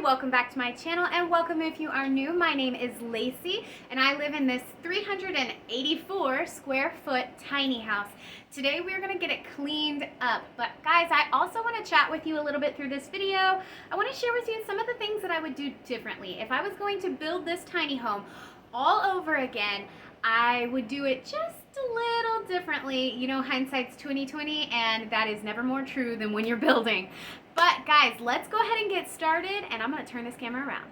welcome back to my channel, and welcome if you are new. My name is Lacey and I live in this 384 square foot tiny house. Today we're going to get it cleaned up, but guys, I also want to chat with you a little bit through this video. I want to share with you some of the things that I would do differently. If I was going to build this tiny home all over again, I would do it just a little differently. You know, hindsight's 20/20, and that is never more true than when you're building. But guys, let's go ahead and get started, and I'm going to turn this camera around.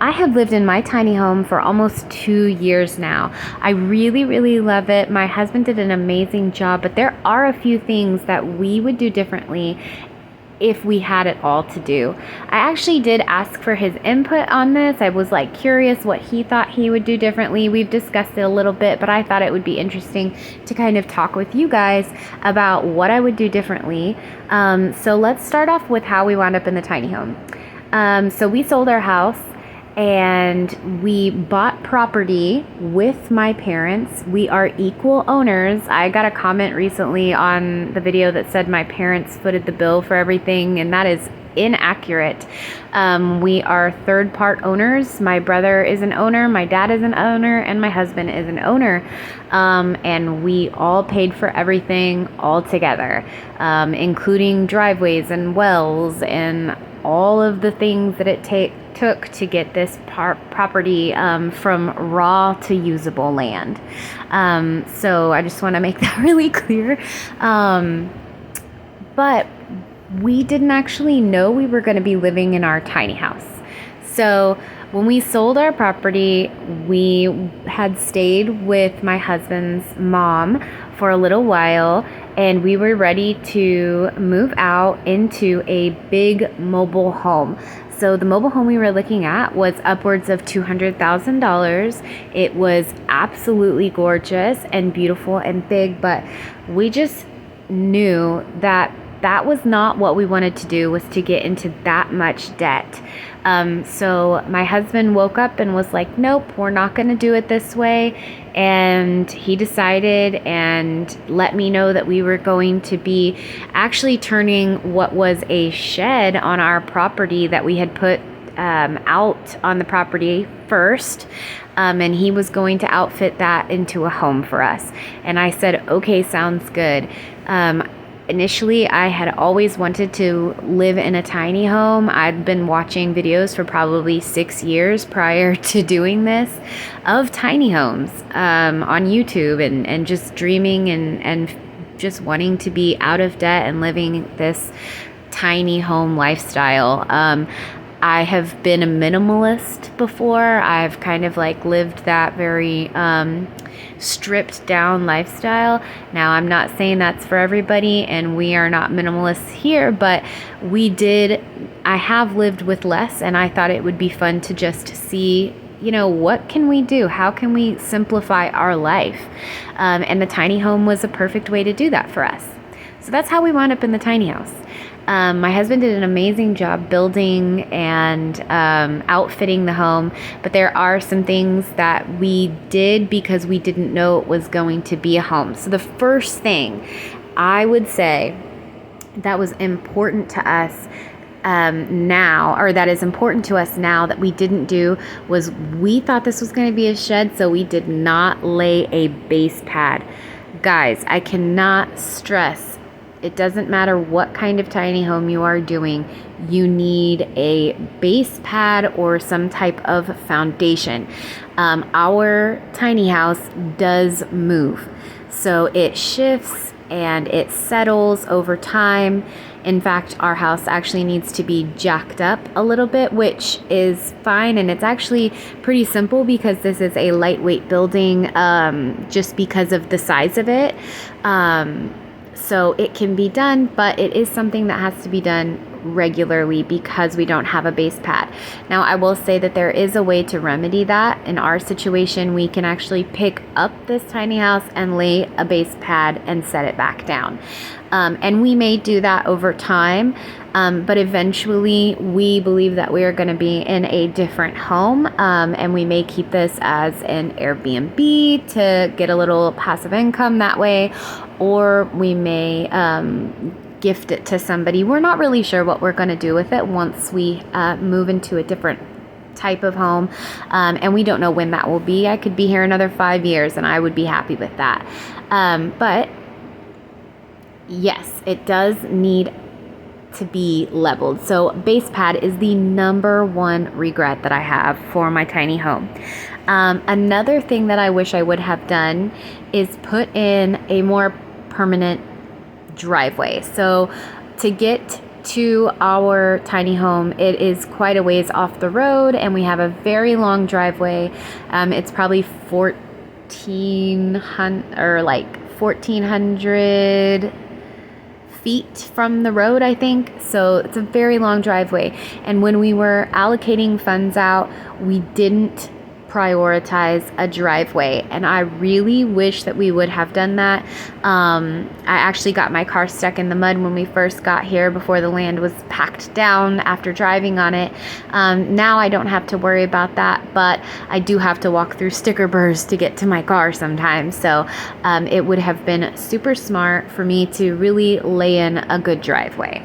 I have lived in my tiny home for almost 2 years now. I really love it. My husband did an amazing job, but there are a few things that we would do differently if we had it all to do. I actually did ask for his input on this. I was curious what he thought he would do differently. We've discussed it a little bit, but I thought it would be interesting to kind of talk with you guys about what I would do differently. So let's start off with how we wound up in the tiny home. So we sold our house and we bought property with my parents. We are equal owners. I got a comment recently on the video that said my parents footed the bill for everything, and that is inaccurate. We are third part owners. My brother is an owner, my dad is an owner, and my husband is an owner. And we all paid for everything all together, including driveways and wells and all of the things that it took to get this property from raw to usable land. So I just want to make that really clear. But we didn't actually know we were going to be living in our tiny house. So when we sold our property, we had stayed with my husband's mom for a little while, and we were ready to move out into a big mobile home. So the mobile home we were looking at was upwards of $200,000. It was absolutely gorgeous and beautiful and big, but we just knew that that was not what we wanted to do, was to get into that much debt. So my husband woke up and was like, nope, we're not going to do it this way. And he decided and let me know that we were going to be actually turning what was a shed on our property that we had put out on the property first. And he was going to outfit that into a home for us. And I said, okay, sounds good. Initially, I had always wanted to live in a tiny home. I'd been watching videos for probably 6 years prior to doing this of tiny homes on YouTube, and just dreaming and just wanting to be out of debt and living this tiny home lifestyle. I have been a minimalist before. I've kind of lived that very stripped down lifestyle. Now, I'm not saying that's for everybody, and we are not minimalists here, but I have lived with less, and I thought it would be fun to just see, what can we do? How can we simplify our life? And the tiny home was a perfect way to do that for us. So that's how we wound up in the tiny house. My husband did an amazing job building and outfitting the home, but there are some things that we did because we didn't know it was going to be a home. So the first thing I would say that was important to us that is important to us now that we didn't do, was we thought this was going to be a shed, so we did not lay a base pad. Guys, I cannot stress, it doesn't matter what kind of tiny home you are doing, you need a base pad or some type of foundation. Our tiny house does move, so it shifts and it settles over time. In fact, our house actually needs to be jacked up a little bit, which is fine, and it's actually pretty simple because this is a lightweight building, just because of the size of it. So it can be done, but it is something that has to be done regularly because we don't have a base pad. Now, I will say that there is a way to remedy that. In our situation, we can actually pick up this tiny house and lay a base pad and set it back down. And we may do that over time, but eventually we believe that we are going to be in a different home, and we may keep this as an Airbnb to get a little passive income that way, or we may gift it to somebody. We're not really sure what we're going to do with it once we move into a different type of home, and we don't know when that will be. I could be here another 5 years and I would be happy with that. But yes, it does need to be leveled. So base pad is the number one regret that I have for my tiny home. Another thing that I wish I would have done is put in a more permanent driveway. So to get to our tiny home, it is quite a ways off the road, and we have a very long driveway. It's probably 1,400 feet from the road, I think. So it's a very long driveway. And when we were allocating funds out, we didn't prioritize a driveway, and I really wish that we would have done that. I actually got my car stuck in the mud when we first got here before the land was packed down after driving on it. Now I don't have to worry about that, but I do have to walk through sticker burrs to get to my car sometimes. So it would have been super smart for me to really lay in a good driveway.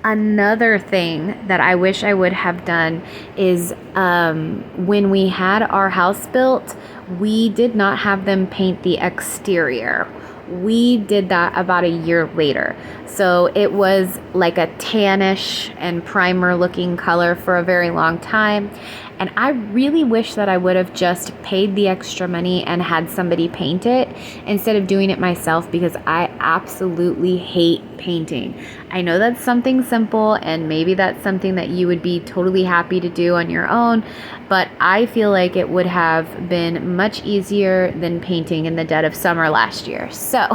Another thing that I wish I would have done is when we had our house built, we did not have them paint the exterior. We did that about a year later. So it was like a tannish and primer looking color for a very long time. And I really wish that I would have just paid the extra money and had somebody paint it instead of doing it myself, because I absolutely hate painting. I know that's something simple, and maybe that's something that you would be totally happy to do on your own, but I feel like it would have been much easier than painting in the dead of summer last year. So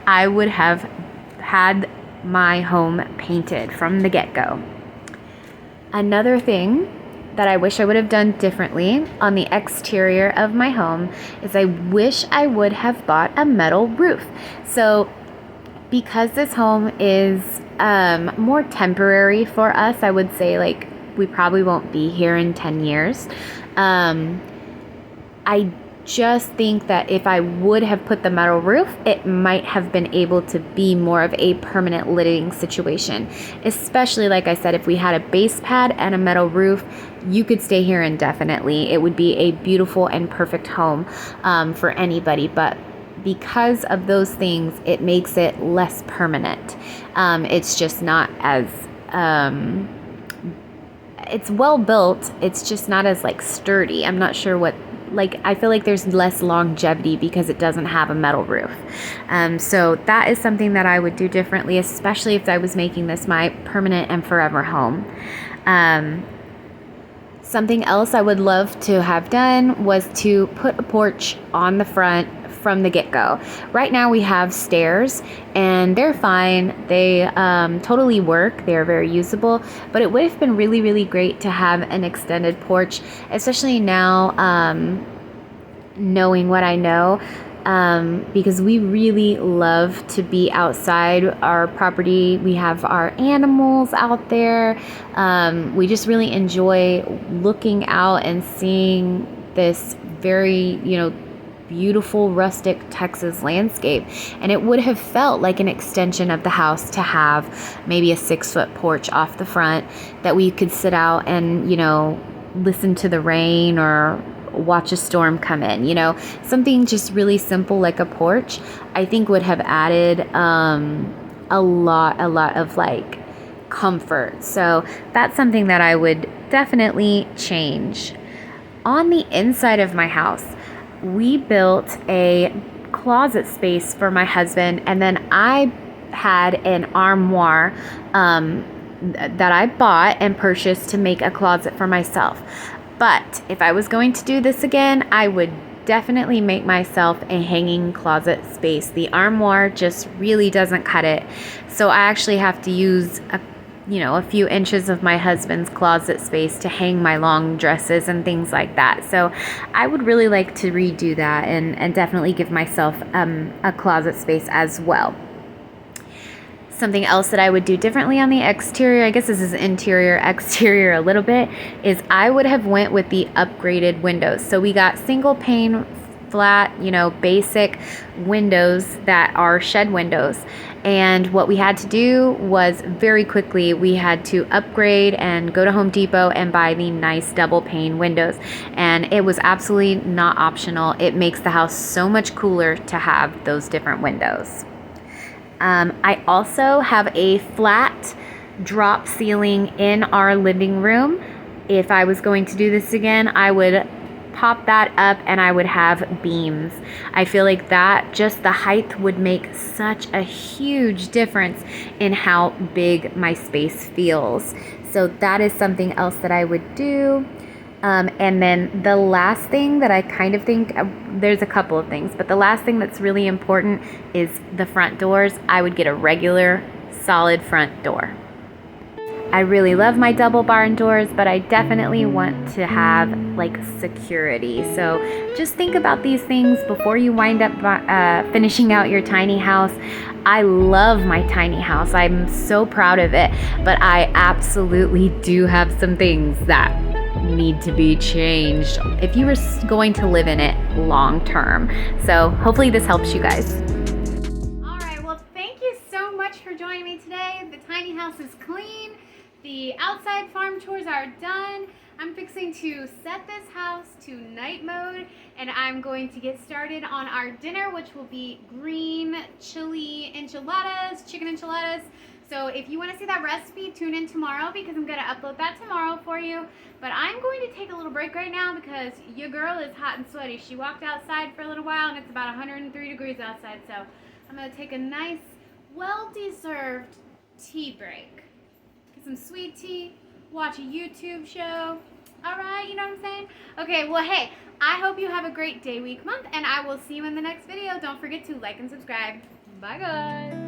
I would have had my home painted from the get-go. Another thing that I wish I would have done differently on the exterior of my home is I wish I would have bought a metal roof. So because this home is more temporary for us, I would say like we probably won't be here in 10 years. I just think that if I would have put the metal roof, it might have been able to be more of a permanent living situation. Especially, like I said, if we had a base pad and a metal roof, you could stay here indefinitely. It would be a beautiful and perfect home for anybody. But because of those things, it makes it less permanent. It's just not as... it's well built. It's just not as like sturdy. I'm not sure what... Like, I feel like there's less longevity because it doesn't have a metal roof. So that is something that I would do differently, especially if I was making this my permanent and forever home. Something else I would love to have done was to put a porch on the front from the get-go. Right now we have stairs and they're fine. They totally work. They are very usable, but it would have been really, really great to have an extended porch, especially now knowing what I know, because we really love to be outside our property. We have our animals out there. We just really enjoy looking out and seeing this very, beautiful rustic Texas landscape, and it would have felt like an extension of the house to have maybe a 6-foot porch off the front that we could sit out and listen to the rain or watch a storm come in. Something just really simple like a porch, I think would have added a lot of like comfort. So that's something that I would definitely change. On the inside of my house, we built a closet space for my husband, and then I had an armoire that I bought and purchased to make a closet for myself. But if I was going to do this again, I would definitely make myself a hanging closet space. The armoire just really doesn't cut it. So I actually have to use a a few inches of my husband's closet space to hang my long dresses and things like that. So I would really like to redo that and definitely give myself a closet space as well. Something else that I would do differently on the exterior, I guess this is interior, exterior a little bit, is I would have went with the upgraded windows. So we got single pane, flat, basic windows that are shed windows. And what we had to do was very quickly, we had to upgrade and go to Home Depot and buy the nice double pane windows. And it was absolutely not optional. It makes the house so much cooler to have those different windows. I also have a flat drop ceiling in our living room. If I was going to do this again, I would pop that up and I would have beams. I feel like that, just the height, would make such a huge difference in how big my space feels. So that is something else that I would do. And then the last thing that I kind of think, there's a couple of things, but the last thing that's really important is the front doors. I would get a regular, solid front door. I really love my double barn doors, but I definitely want to have like security. So just think about these things before you wind up finishing out your tiny house. I love my tiny house. I'm so proud of it, but I absolutely do have some things that need to be changed if you were going to live in it long term. So hopefully this helps you guys. All right, well, thank you so much for joining me today. The tiny house is clean. The outside farm chores are done. I'm fixing to set this house to night mode, and I'm going to get started on our dinner, which will be green chili enchiladas, chicken enchiladas. So if you want to see that recipe, tune in tomorrow because I'm going to upload that tomorrow for you. But I'm going to take a little break right now because your girl is hot and sweaty. She walked outside for a little while and it's about 103 degrees outside. So I'm going to take a nice, well-deserved tea break. Get some sweet tea, watch a YouTube show. All right, you know what I'm saying? Okay, well, hey, I hope you have a great day, week, month, and I will see you in the next video. Don't forget to like and subscribe. Bye, guys.